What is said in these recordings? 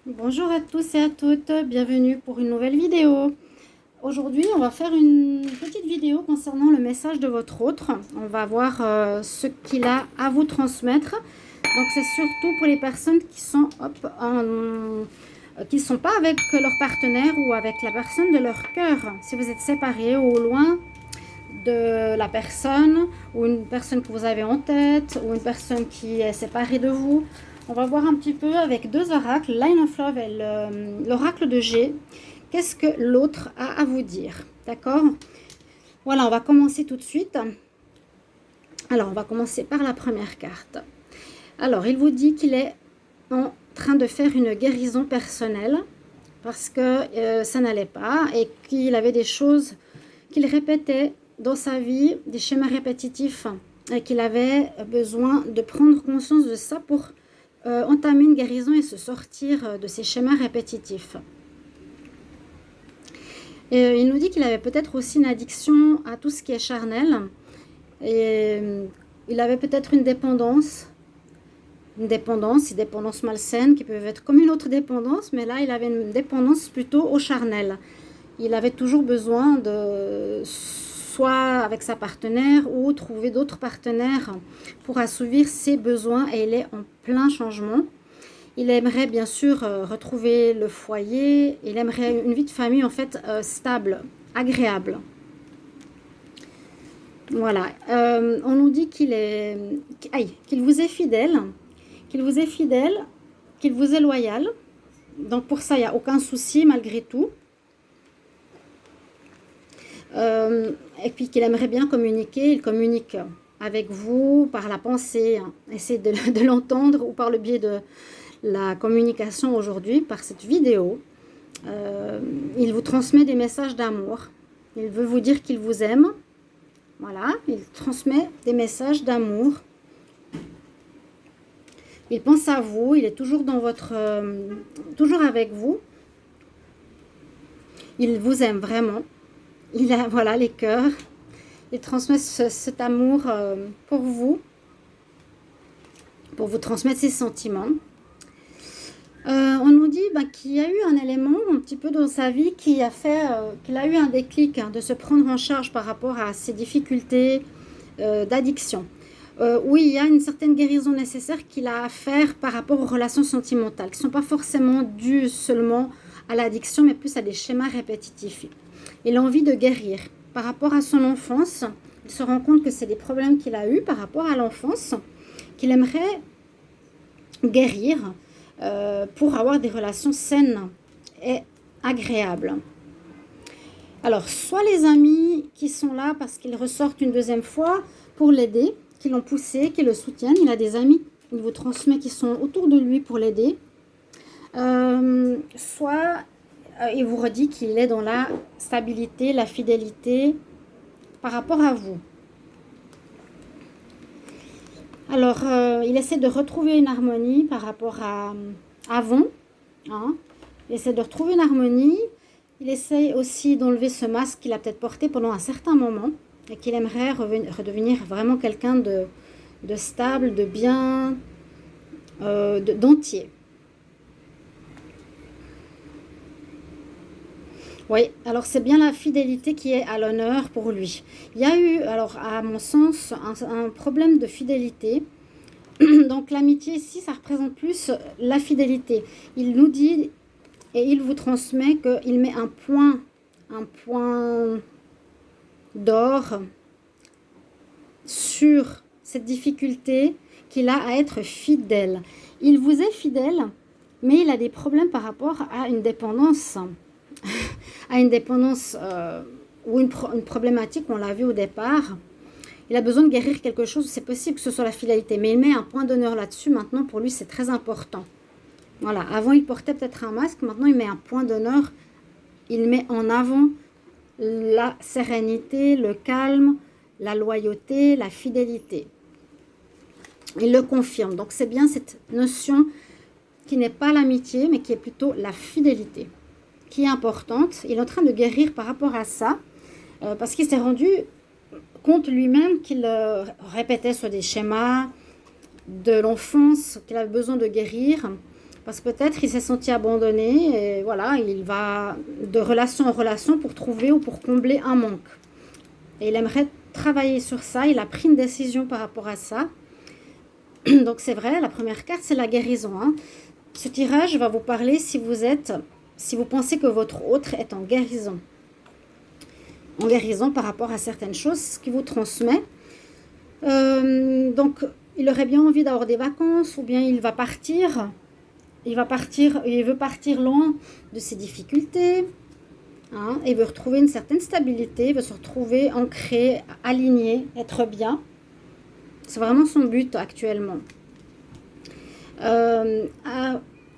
Bonjour à tous et à toutes, bienvenue pour une nouvelle vidéo. Aujourd'hui, on va faire une petite vidéo concernant le message de votre autre. On va voir ce qu'il a à vous transmettre. Donc, c'est surtout pour les personnes qui sont qui sont pas avec leur partenaire ou avec la personne de leur cœur. Si vous êtes séparés ou loin de la personne ou une personne que vous avez en tête ou une personne qui est séparée de vous. On va voir un petit peu avec deux oracles, Line of Love et l'oracle de G. Qu'est-ce que l'autre a à vous dire? D'accord? Voilà, on va commencer tout de suite. Alors, on va commencer par la première carte. Alors, il vous dit qu'il est en train de faire une guérison personnelle parce que ça n'allait pas et qu'il avait des choses qu'il répétait dans sa vie, des schémas répétitifs et qu'il avait besoin de prendre conscience de ça pour entamer une guérison et se sortir de ces schémas répétitifs. Et il nous dit qu'il avait peut-être aussi une addiction à tout ce qui est charnel. Et il avait peut-être une dépendance malsaine qui peuvent être comme une autre dépendance, mais là il avait une dépendance plutôt au charnel. Il avait toujours besoin de soit avec sa partenaire ou trouver d'autres partenaires pour assouvir ses besoins et il est en plein changement. Il aimerait bien sûr retrouver le foyer, il aimerait une vie de famille en fait stable, agréable. Voilà, on nous dit qu'il vous est fidèle, qu'il vous est loyal. Donc pour ça, il n'y a aucun souci malgré tout. Et puis qu'il aimerait bien communiquer, il communique avec vous par la pensée, hein. Essayez de l'entendre ou par le biais de la communication aujourd'hui, par cette vidéo. Il vous transmet des messages d'amour. Il veut vous dire qu'il vous aime. Voilà, il transmet des messages d'amour. Il pense à vous, il est toujours dans toujours avec vous. Il vous aime vraiment. Il a, voilà, les cœurs. Il transmet cet amour pour vous transmettre ses sentiments. On nous dit qu'il y a eu un élément un petit peu dans sa vie qui a fait qu'il a eu un déclic de se prendre en charge par rapport à ses difficultés d'addiction. Oui, il y a une certaine guérison nécessaire qu'il a à faire par rapport aux relations sentimentales, qui ne sont pas forcément dues seulement à l'addiction, mais plus à des schémas répétitifs. Il a envie de guérir. Par rapport à son enfance, il se rend compte que c'est des problèmes qu'il a eus par rapport à l'enfance, qu'il aimerait guérir pour avoir des relations saines et agréables. Alors, soit les amis qui sont là parce qu'ils ressortent une deuxième fois pour l'aider, qui l'ont poussé, qui le soutiennent. Il a des amis, il vous transmet, qui sont autour de lui pour l'aider. Soit il vous redit qu'il est dans la stabilité, la fidélité par rapport à vous. Alors, il essaie de retrouver une harmonie par rapport à avant. Hein. Il essaie de retrouver une harmonie. Il essaie aussi d'enlever ce masque qu'il a peut-être porté pendant un certain moment et qu'il aimerait redevenir vraiment quelqu'un de stable, de bien, d'entier. Oui, alors c'est bien la fidélité qui est à l'honneur pour lui. Il y a eu, alors à mon sens, un problème de fidélité. Donc l'amitié ici, ça représente plus la fidélité. Il nous dit et il vous transmet qu'il met un point d'or sur cette difficulté qu'il a à être fidèle. Il vous est fidèle, mais il a des problèmes par rapport à une dépendance. À une dépendance ou une problématique, on l'a vu au départ. Il a besoin de guérir quelque chose, c'est possible que ce soit la fidélité, mais il met un point d'honneur là-dessus. Maintenant, pour lui, c'est très important. Voilà, avant, il portait peut-être un masque, maintenant, il met un point d'honneur. Il met en avant la sérénité, le calme, la loyauté, la fidélité. Il le confirme. Donc, c'est bien cette notion qui n'est pas l'amitié, mais qui est plutôt la fidélité, qui est importante. Il est en train de guérir par rapport à ça, parce qu'il s'est rendu compte lui-même qu'il répétait sur des schémas de l'enfance qu'il avait besoin de guérir Parce que peut-être il s'est senti abandonné et voilà, il va de relation en relation pour trouver ou pour combler un manque. Et il aimerait travailler sur ça, il a pris une décision par rapport à ça. Donc c'est vrai, la première carte, c'est la guérison. Hein. Ce tirage va vous parler si vous pensez que votre autre est en guérison. En guérison par rapport à certaines choses, ce qui vous transmet. Donc, il aurait bien envie d'avoir des vacances ou bien il va partir. Il veut partir loin de ses difficultés. Hein, il veut retrouver une certaine stabilité, il veut se retrouver ancré, aligné, être bien. C'est vraiment son but actuellement.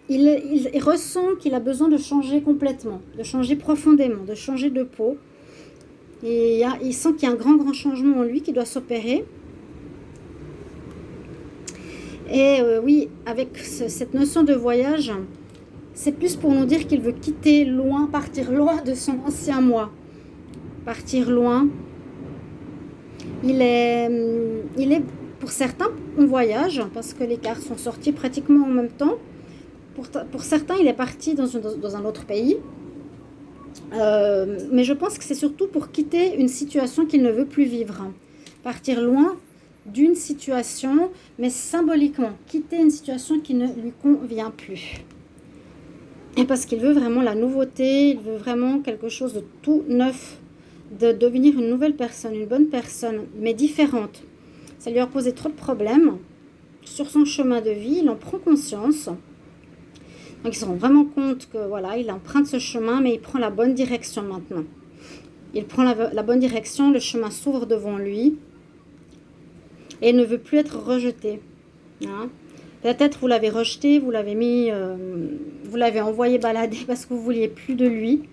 Il ressent qu'il a besoin de changer complètement, de changer profondément, de changer de peau. Et il sent qu'il y a un grand changement en lui qui doit s'opérer. Et oui, avec cette notion de voyage, c'est plus pour nous dire qu'il veut quitter loin, partir loin de son ancien moi. Partir loin. Il est pour certains en voyage, parce que les cartes sont sorties pratiquement en même temps. Pour certains, il est parti dans un autre pays. Mais je pense que c'est surtout pour quitter une situation qu'il ne veut plus vivre. Partir loin d'une situation, mais symboliquement, quitter une situation qui ne lui convient plus. Et parce qu'il veut vraiment la nouveauté, il veut vraiment quelque chose de tout neuf, de devenir une nouvelle personne, une bonne personne, mais différente. Ça lui a posé trop de problèmes sur son chemin de vie, il en prend conscience. Donc il se rend vraiment compte que voilà, il emprunte ce chemin, mais il prend la bonne direction maintenant. Il prend la bonne direction, le chemin s'ouvre devant lui et il ne veut plus être rejeté. Hein. Peut-être vous l'avez rejeté, vous l'avez envoyé balader parce que vous ne vouliez plus de lui.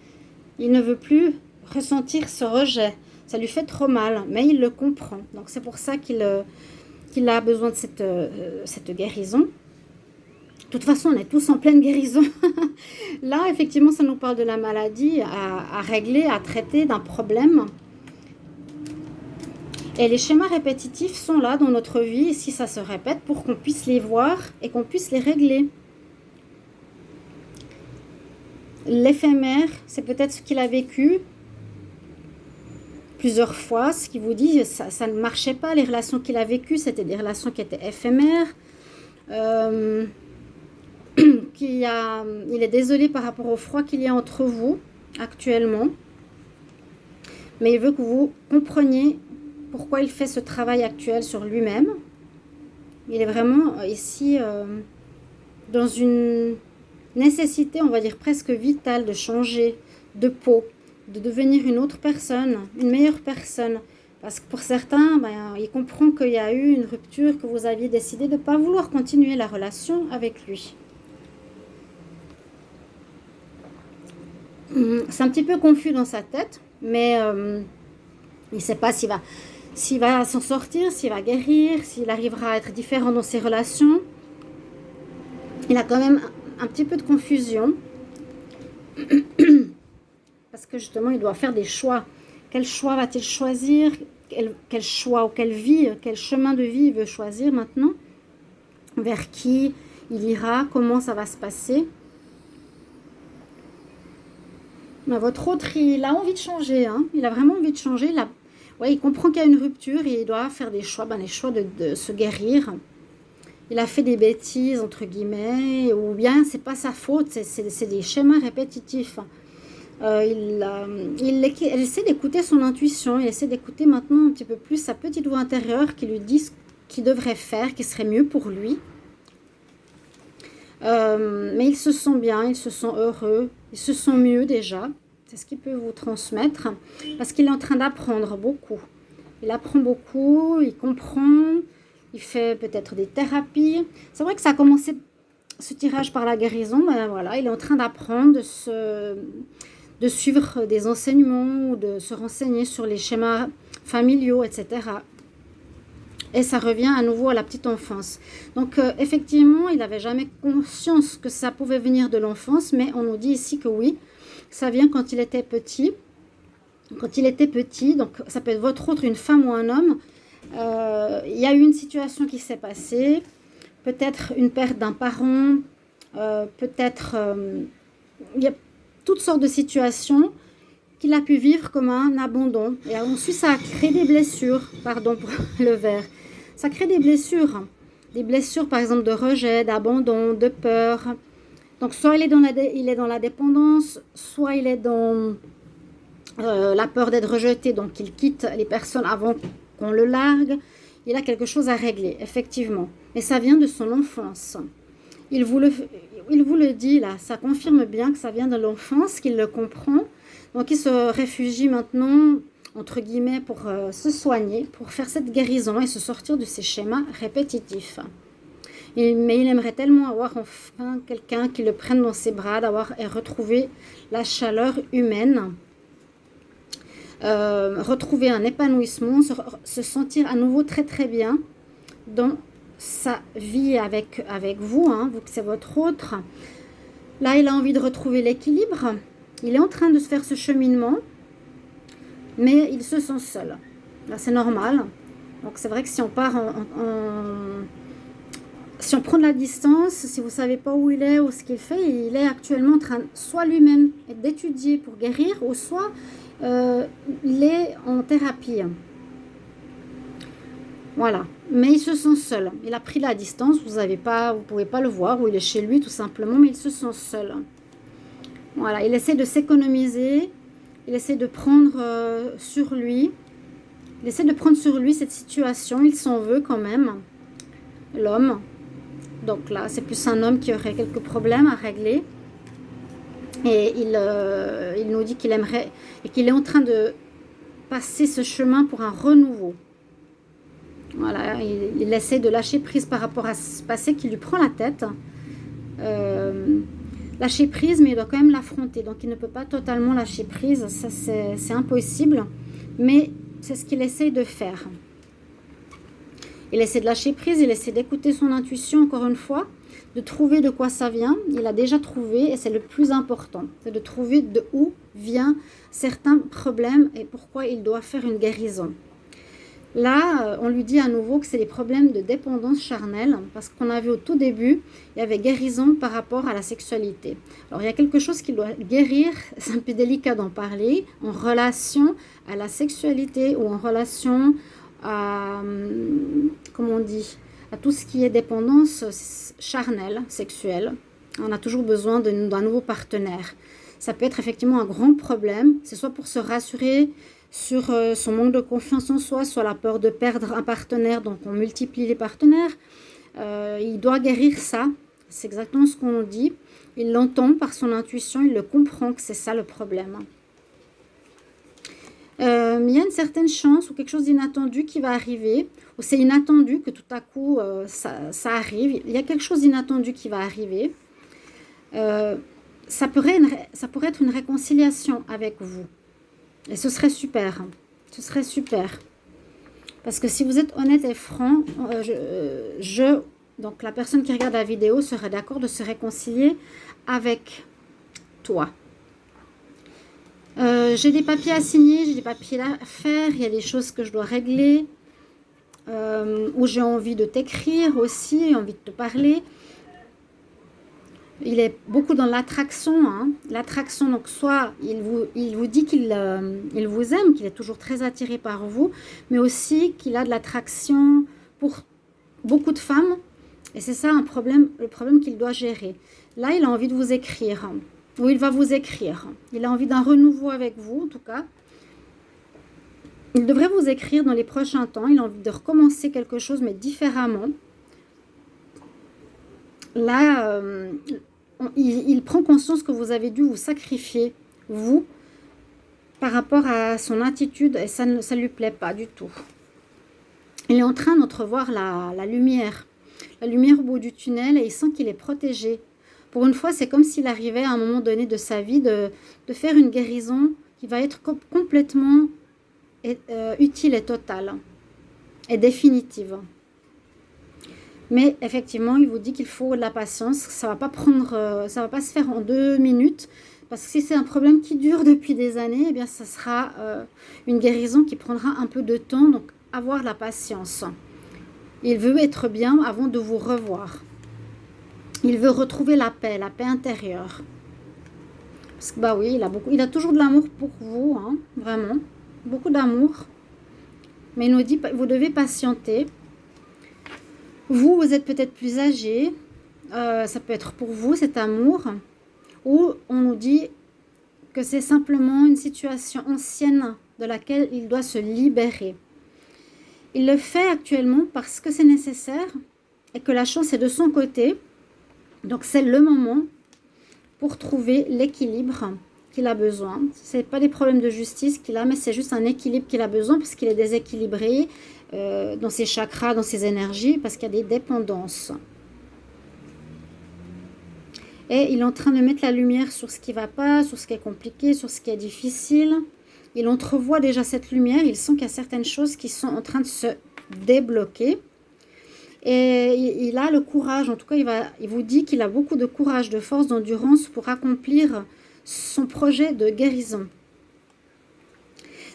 Il ne veut plus ressentir ce rejet. Ça lui fait trop mal, mais il le comprend. Donc c'est pour ça qu'il a besoin de cette guérison. De toute façon, on est tous en pleine guérison. Là, effectivement, ça nous parle de la maladie à régler, à traiter, d'un problème. Et les schémas répétitifs sont là dans notre vie, et si ça se répète, pour qu'on puisse les voir et qu'on puisse les régler. L'éphémère, c'est peut-être ce qu'il a vécu plusieurs fois, ce qui vous dit, ça ne marchait pas, les relations qu'il a vécues, c'était des relations qui étaient éphémères. Il est désolé par rapport au froid qu'il y a entre vous actuellement, mais il veut que vous compreniez pourquoi il fait ce travail actuel sur lui-même. Il est vraiment ici dans une nécessité, on va dire presque vitale, de changer de peau, de devenir une autre personne, une meilleure personne. Parce que pour certains, il comprend qu'il y a eu une rupture, que vous aviez décidé de ne pas vouloir continuer la relation avec lui. C'est un petit peu confus dans sa tête, mais il ne sait pas s'il va s'en sortir, s'il va guérir, s'il arrivera à être différent dans ses relations. Il a quand même un petit peu de confusion. Parce que justement, il doit faire des choix. Quel choix va-t-il choisir ? Quel choix ou quelle vie, quel chemin de vie il veut choisir maintenant ? Vers qui il ira ? Comment ça va se passer ? Mais votre autre, il a envie de changer. Hein. Il a vraiment envie de changer. Il comprend qu'il y a une rupture et il doit faire des choix. Les choix de se guérir. Il a fait des bêtises, entre guillemets, ou bien c'est pas sa faute, c'est des schémas répétitifs. Il essaie d'écouter son intuition, il essaie d'écouter maintenant un petit peu plus sa petite voix intérieure qui lui dit ce qu'il devrait faire, qui serait mieux pour lui. Mais il se sent bien, il se sent heureux, il se sent mieux déjà. C'est ce qu'il peut vous transmettre, parce qu'il est en train d'apprendre beaucoup. Il apprend beaucoup, il comprend, il fait peut-être des thérapies. C'est vrai que ça a commencé ce tirage par la guérison, mais voilà, il est en train d'apprendre, de suivre des enseignements, ou de se renseigner sur les schémas familiaux, etc. Et ça revient à nouveau à la petite enfance. Donc effectivement, il n'avait jamais conscience que ça pouvait venir de l'enfance, mais on nous dit ici que oui, ça vient quand il était petit. Quand il était petit, donc ça peut être votre autre, une femme ou un homme, il y a eu une situation qui s'est passée, peut-être une perte d'un parent, peut-être, il y a toutes sortes de situations qu'il a pu vivre comme un abandon. Et ensuite, ça a créé des blessures, pardon pour le verre. Ça crée des blessures par exemple de rejet, d'abandon, de peur. Donc soit il est dans la dépendance, soit il est dans la peur d'être rejeté, donc il quitte les personnes avant qu'on le largue. Il a quelque chose à régler, effectivement. Mais ça vient de son enfance. Il vous le dit là, ça confirme bien que ça vient de l'enfance, qu'il le comprend. Donc il se réfugie maintenant, entre guillemets, pour se soigner, pour faire cette guérison et se sortir de ces schémas répétitifs. Mais il aimerait tellement avoir enfin quelqu'un qui le prenne dans ses bras, et retrouver la chaleur humaine, retrouver un épanouissement, se sentir à nouveau très très bien dans sa vie avec vous, vous que c'est votre autre. Là, il a envie de retrouver l'équilibre. Il est en train de se faire ce cheminement, mais il se sent seul. Là, c'est normal. Donc, c'est vrai que si on part si on prend de la distance, si vous ne savez pas où il est ou ce qu'il fait, il est actuellement en train, soit lui-même d'étudier pour guérir, ou soit il est en thérapie. Voilà. Mais il se sent seul. Il a pris la distance, vous ne pouvez pas le voir, ou il est chez lui tout simplement, mais il se sent seul. Voilà, il essaie de s'économiser, il essaie de prendre sur lui, cette situation, il s'en veut quand même, l'homme. Donc là, c'est plus un homme qui aurait quelques problèmes à régler. Et il nous dit qu'il aimerait, et qu'il est en train de passer ce chemin pour un renouveau. Voilà, il essaie de lâcher prise par rapport à ce passé qui lui prend la tête. Lâcher prise, mais il doit quand même l'affronter. Donc il ne peut pas totalement lâcher prise, ça c'est impossible. Mais c'est ce qu'il essaie de faire. Il essaie de lâcher prise, il essaie d'écouter son intuition encore une fois, de trouver de quoi ça vient. Il a déjà trouvé, et c'est le plus important, c'est de trouver de où viennent certains problèmes et pourquoi il doit faire une guérison. Là, on lui dit à nouveau que c'est des problèmes de dépendance charnelle, parce qu'on a vu au tout début, il y avait guérison par rapport à la sexualité. Alors, il y a quelque chose qu'il doit guérir, c'est un peu délicat d'en parler, en relation à la sexualité ou en relation à, comment on dit, à tout ce qui est dépendance charnelle, sexuelle. On a toujours besoin d'un nouveau partenaire. Ça peut être effectivement un grand problème, c'est soit pour se rassurer sur son manque de confiance en soi, soit la peur de perdre un partenaire, donc on multiplie les partenaires. Il doit guérir ça, c'est exactement ce qu'on dit. Il l'entend par son intuition, il le comprend que c'est ça le problème. Il y a une certaine chance ou quelque chose d'inattendu qui va arriver, ou c'est inattendu que tout à coup ça arrive. Il y a quelque chose d'inattendu qui va arriver. Ça pourrait être une réconciliation avec vous. Et ce serait super. Ce serait super. Parce que si vous êtes honnête et franc, donc la personne qui regarde la vidéo serait d'accord de se réconcilier avec toi. J'ai des papiers à signer, j'ai des papiers à faire, il y a des choses que je dois régler, où j'ai envie de t'écrire aussi, envie de te parler. Il est beaucoup dans l'attraction, l'attraction, donc soit il vous dit qu'il vous aime, qu'il est toujours très attiré par vous, mais aussi qu'il a de l'attraction pour beaucoup de femmes, et c'est ça le problème qu'il doit gérer. Là, il a envie de vous écrire, ou il va vous écrire. Il a envie d'un renouveau avec vous, en tout cas. Il devrait vous écrire dans les prochains temps, il a envie de recommencer quelque chose, mais différemment. Là, il prend conscience que vous avez dû vous sacrifier, vous, par rapport à son attitude, et ça ne lui plaît pas du tout. Il est en train d'entrevoir la lumière au bout du tunnel, et il sent qu'il est protégé. Pour une fois, c'est comme s'il arrivait à un moment donné de sa vie de faire une guérison qui va être complètement utile et totale, et définitive. Mais effectivement, il vous dit qu'il faut de la patience. Ça va pas se faire en 2 minutes. Parce que si c'est un problème qui dure depuis des années, eh bien, ça sera une guérison qui prendra un peu de temps. Donc, avoir de la patience. Il veut être bien avant de vous revoir. Il veut retrouver la paix intérieure. Parce que bah oui, il a toujours de l'amour pour vous, hein, vraiment, beaucoup d'amour. Mais il nous dit, vous devez patienter. Vous êtes peut-être plus âgé, ça peut être pour vous cet amour, ou on nous dit que c'est simplement une situation ancienne de laquelle il doit se libérer. Il le fait actuellement parce que c'est nécessaire et que la chance est de son côté. Donc c'est le moment pour trouver l'équilibre qu'il a besoin. Ce n'est pas des problèmes de justice qu'il a, mais c'est juste un équilibre qu'il a besoin parce qu'il est déséquilibré dans ses chakras, dans ses énergies, parce qu'il y a des dépendances. Et il est en train de mettre la lumière sur ce qui ne va pas, sur ce qui est compliqué, sur ce qui est difficile. Il entrevoit déjà cette lumière, il sent qu'il y a certaines choses qui sont en train de se débloquer. Et il a le courage, en tout cas il vous dit qu'il a beaucoup de courage, de force, d'endurance pour accomplir son projet de guérison.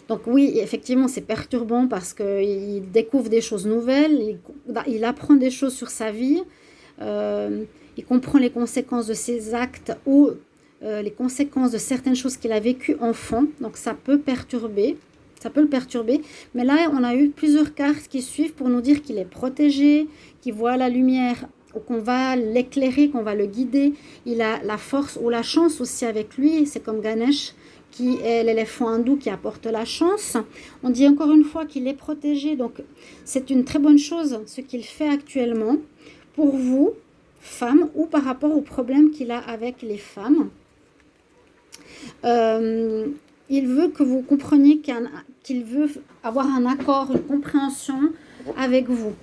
Donc oui, effectivement, c'est perturbant parce qu'il découvre des choses nouvelles, il apprend des choses sur sa vie, il comprend les conséquences de ses actes ou les conséquences de certaines choses qu'il a vécues enfant. Donc ça peut le perturber. Mais là, on a eu plusieurs cartes qui suivent pour nous dire qu'il est protégé, qu'il voit la lumière, ou qu'on va l'éclairer, qu'on va le guider. Il a la force ou la chance aussi avec lui. C'est comme Ganesh, qui est l'éléphant hindou qui apporte la chance. On dit encore une fois qu'il est protégé. Donc, c'est une très bonne chose, ce qu'il fait actuellement pour vous, femmes, ou par rapport aux problèmes qu'il a avec les femmes. Il veut que vous compreniez qu'il veut avoir un accord, une compréhension avec vous.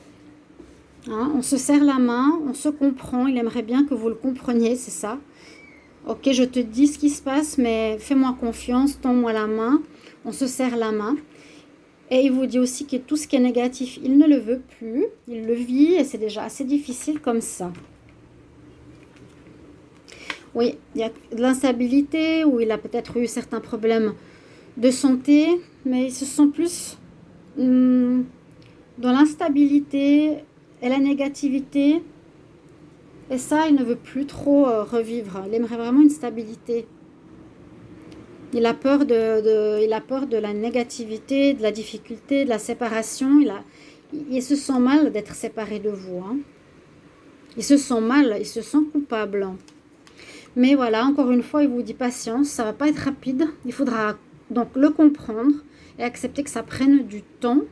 Hein, on se serre la main, on se comprend. Il aimerait bien que vous le compreniez, c'est ça. Ok, je te dis ce qui se passe, mais fais-moi confiance, tends-moi la main. On se serre la main. Et il vous dit aussi que tout ce qui est négatif, il ne le veut plus. Il le vit et c'est déjà assez difficile comme ça. Oui, il y a de l'instabilité ou il a peut-être eu certains problèmes de santé, mais il se sent plus dans l'instabilité et la négativité. Et ça, il ne veut plus trop revivre. Il aimerait vraiment une stabilité. Il a peur de la négativité, de la difficulté, de la séparation. Il se sent mal d'être séparé de vous. Hein. Il se sent mal, il se sent coupable. Mais voilà, encore une fois, il vous dit patience, ça ne va pas être rapide. Il faudra donc le comprendre et accepter que ça prenne du temps.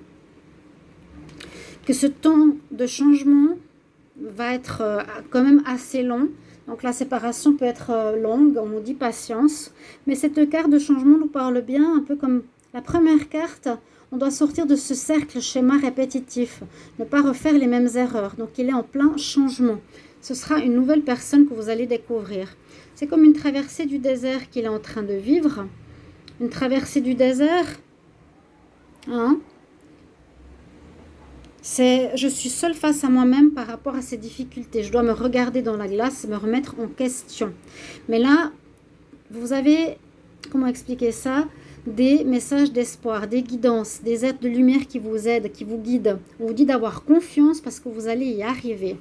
Que ce temps de changement va être quand même assez long. Donc la séparation peut être longue, on nous dit patience. Mais cette carte de changement nous parle bien, un peu comme la première carte. On doit sortir de ce cercle schéma répétitif, ne pas refaire les mêmes erreurs. Donc il est en plein changement. Ce sera une nouvelle personne que vous allez découvrir. C'est comme une traversée du désert qu'il est en train de vivre. Une traversée du désert. Hein? Je suis seule face à moi-même par rapport à ces difficultés. Je dois me regarder dans la glace, me remettre en question. Mais là, vous avez, comment expliquer ça? Des messages d'espoir, des guidances, des êtres de lumière qui vous aident, qui vous guident. On vous dit d'avoir confiance parce que vous allez y arriver.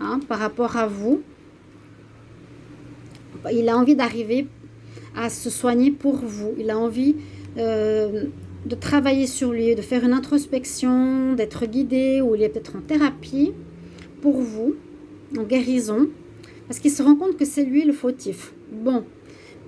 Hein, par rapport à vous, il a envie d'arriver à se soigner pour vous. Il a envie de travailler sur lui, de faire une introspection, d'être guidé, ou il est peut-être en thérapie pour vous, en guérison, parce qu'il se rend compte que c'est lui le fautif. Bon,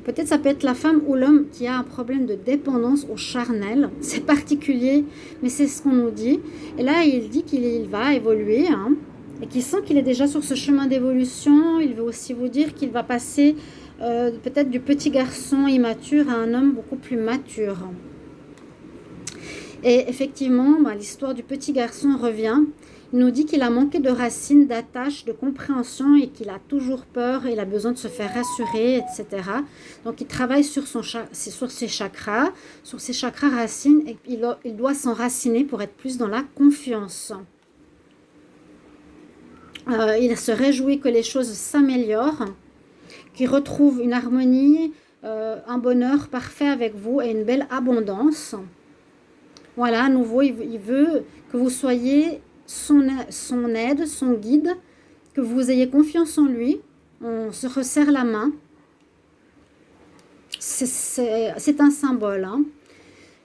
peut-être ça peut être la femme ou l'homme qui a un problème de dépendance au charnel. C'est particulier, mais c'est ce qu'on nous dit. Et là, il dit qu'il va évoluer, hein, et qu'il sent qu'il est déjà sur ce chemin d'évolution. Il veut aussi vous dire qu'il va passer peut-être du petit garçon immature à un homme beaucoup plus mature. Et effectivement, l'histoire du petit garçon revient. Il nous dit qu'il a manqué de racines, d'attache, de compréhension et qu'il a toujours peur, il a besoin de se faire rassurer, etc. Donc il travaille sur ses chakras racines, et il doit s'enraciner pour être plus dans la confiance. Il se réjouit que les choses s'améliorent, qu'il retrouve une harmonie, un bonheur parfait avec vous et une belle abondance. Voilà, à nouveau, il veut que vous soyez son aide, son guide, que vous ayez confiance en lui. On se resserre la main. C'est un symbole, hein,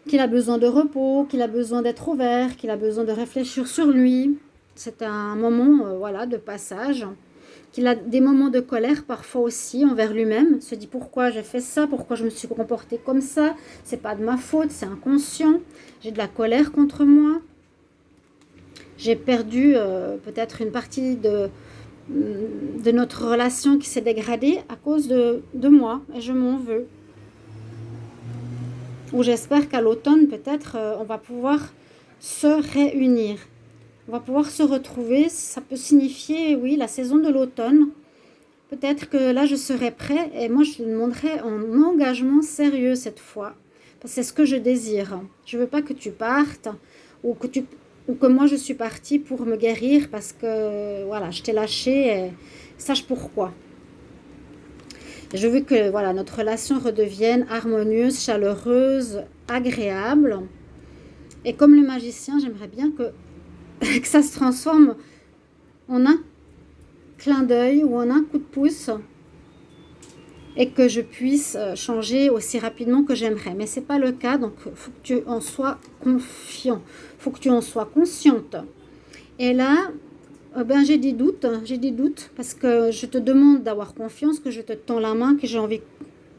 qu'il a besoin de repos, qu'il a besoin d'être ouvert, qu'il a besoin de réfléchir sur lui. C'est un moment voilà, de passage. Qu'il a des moments de colère parfois aussi envers lui-même. Se dit pourquoi j'ai fait ça, pourquoi je me suis comportée comme ça. C'est pas de ma faute, c'est inconscient. J'ai de la colère contre moi. J'ai perdu peut-être une partie de notre relation qui s'est dégradée à cause de moi et je m'en veux. Ou j'espère qu'à l'automne, peut-être, on va pouvoir se réunir. On va pouvoir se retrouver. Ça peut signifier, oui, la saison de l'automne. Peut-être que là, je serai prêt et moi, je te demanderai un engagement sérieux cette fois. Parce que c'est ce que je désire. Je ne veux pas que tu partes ou que moi, je suis partie pour me guérir parce que, voilà, je t'ai lâché et sache pourquoi. Je veux que voilà, notre relation redevienne harmonieuse, chaleureuse, agréable. Et comme le magicien, j'aimerais bien que ça se transforme en un clin d'œil ou en un coup de pouce et que je puisse changer aussi rapidement que j'aimerais. Mais ce n'est pas le cas, donc il faut que tu en sois confiant, il faut que tu en sois consciente. Et là, j'ai des doutes parce que je te demande d'avoir confiance, que je te tends la main, que j'ai envie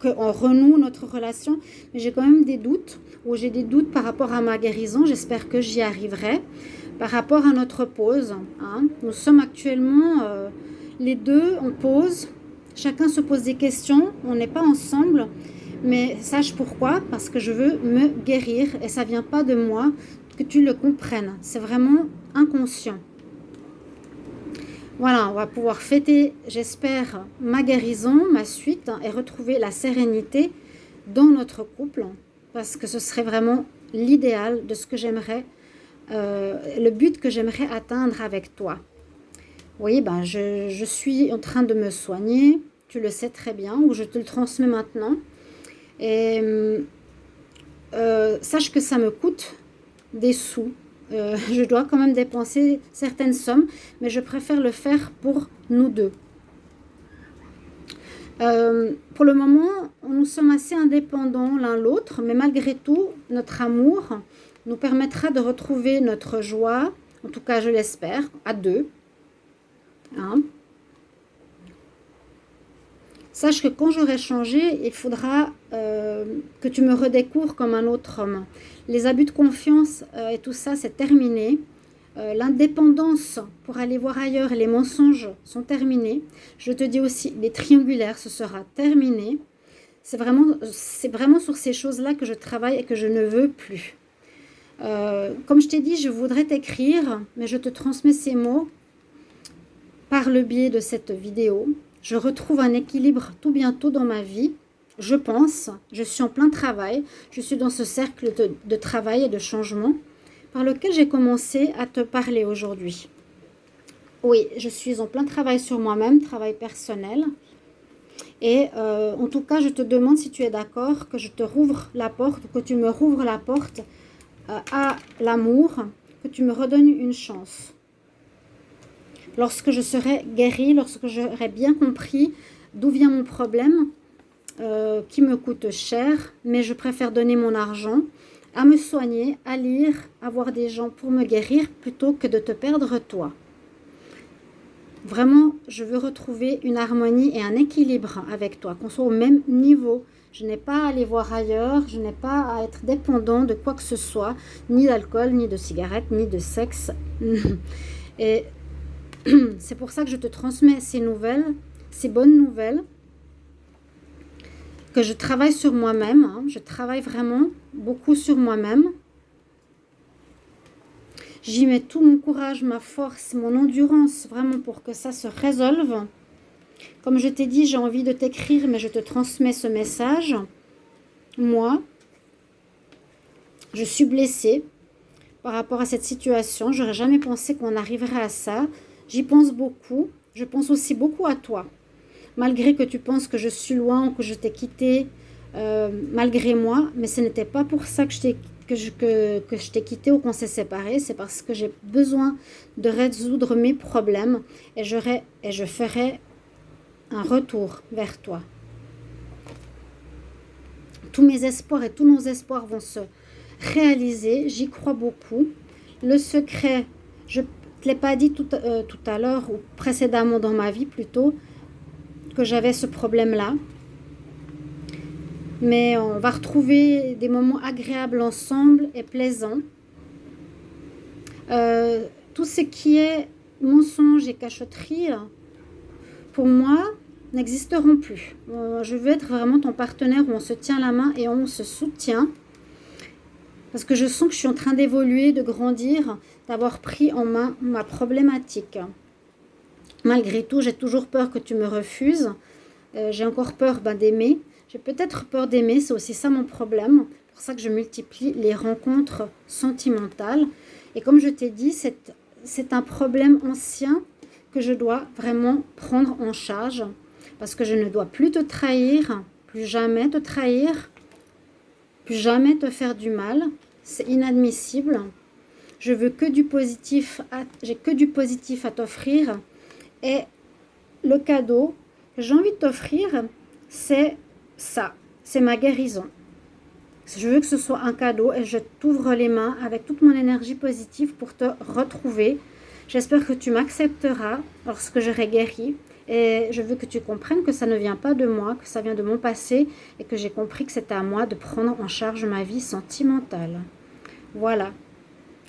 qu'on renoue notre relation, mais j'ai quand même des doutes, ou j'ai des doutes par rapport à ma guérison, j'espère que j'y arriverai, par rapport à notre pause. Hein. Nous sommes actuellement les deux en pause, chacun se pose des questions, on n'est pas ensemble, mais sache pourquoi, parce que je veux me guérir, et ça ne vient pas de moi, que tu le comprennes, c'est vraiment inconscient. Voilà, on va pouvoir fêter, j'espère, ma guérison, ma suite, et retrouver la sérénité dans notre couple, parce que ce serait vraiment l'idéal de ce que j'aimerais, le but que j'aimerais atteindre avec toi. Oui, je suis en train de me soigner, tu le sais très bien, ou je te le transmets maintenant. Et sache que ça me coûte des sous. Je dois quand même dépenser certaines sommes, mais je préfère le faire pour nous deux. Pour le moment, nous sommes assez indépendants l'un l'autre, mais malgré tout, notre amour nous permettra de retrouver notre joie, en tout cas je l'espère, à deux. Hein? Sache que quand j'aurai changé, il faudra que tu me redécouvres comme un autre homme. Les abus de confiance et tout ça, c'est terminé. L'indépendance pour aller voir ailleurs et les mensonges sont terminés. Je te dis aussi, les triangulaires, ce sera terminé. C'est vraiment sur ces choses-là que je travaille et que je ne veux plus. Comme je t'ai dit, je voudrais t'écrire, mais je te transmets ces mots par le biais de cette vidéo. Je retrouve un équilibre tout bientôt dans ma vie. Je pense, je suis en plein travail. Je suis dans ce cercle de travail et de changement par lequel j'ai commencé à te parler aujourd'hui. Oui, je suis en plein travail sur moi-même, travail personnel. Et en tout cas, je te demande si tu es d'accord que je te rouvre la porte, que tu me rouvres la porte à l'amour, que tu me redonnes une chance. Lorsque je serai guérie, lorsque j'aurai bien compris d'où vient mon problème, qui me coûte cher, mais je préfère donner mon argent à me soigner, à lire, à voir des gens pour me guérir, plutôt que de te perdre toi. Vraiment, je veux retrouver une harmonie et un équilibre avec toi, qu'on soit au même niveau. Je n'ai pas à aller voir ailleurs, je n'ai pas à être dépendant de quoi que ce soit, ni d'alcool, ni de cigarettes, ni de sexe. Et c'est pour ça que je te transmets ces nouvelles, ces bonnes nouvelles, que je travaille sur moi-même. Hein. Je travaille vraiment beaucoup sur moi-même. J'y mets tout mon courage, ma force, mon endurance, vraiment pour que ça se résolve. Comme je t'ai dit, j'ai envie de t'écrire, mais je te transmets ce message. Moi, je suis blessée par rapport à cette situation. Je n'aurais jamais pensé qu'on arriverait à ça. J'y pense beaucoup. Je pense aussi beaucoup à toi. Malgré que tu penses que je suis loin ou que je t'ai quitté, malgré moi, mais ce n'était pas pour ça que je t'ai que je t'ai quitté ou qu'on s'est séparés, c'est parce que j'ai besoin de résoudre mes problèmes et je ferai un retour vers toi. Tous mes espoirs et tous nos espoirs vont se réaliser, j'y crois beaucoup. Le secret, je ne te l'ai pas dit tout à l'heure ou précédemment dans ma vie plutôt, que j'avais ce problème-là. Mais on va retrouver des moments agréables ensemble et plaisants. Tout ce qui est mensonge et cachotterie, pour moi, n'existeront plus. Je veux être vraiment ton partenaire où on se tient la main et on se soutient. Parce que je sens que je suis en train d'évoluer, de grandir, d'avoir pris en main ma problématique. Malgré tout, j'ai toujours peur que tu me refuses. J'ai encore peur d'aimer. J'ai peut-être peur d'aimer, c'est aussi ça mon problème. C'est pour ça que je multiplie les rencontres sentimentales. Et comme je t'ai dit, c'est un problème ancien que je dois vraiment prendre en charge. Parce que je ne dois plus te trahir, plus jamais te trahir, plus jamais te faire du mal. C'est inadmissible. Je veux que du positif, j'ai que du positif à t'offrir. Et le cadeau que j'ai envie de t'offrir, c'est ça, c'est ma guérison. Je veux que ce soit un cadeau et je t'ouvre les mains avec toute mon énergie positive pour te retrouver. J'espère que tu m'accepteras lorsque j'aurai guéri. Et je veux que tu comprennes que ça ne vient pas de moi, que ça vient de mon passé et que j'ai compris que c'était à moi de prendre en charge ma vie sentimentale. Voilà.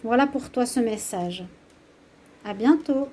Voilà pour toi ce message. À bientôt.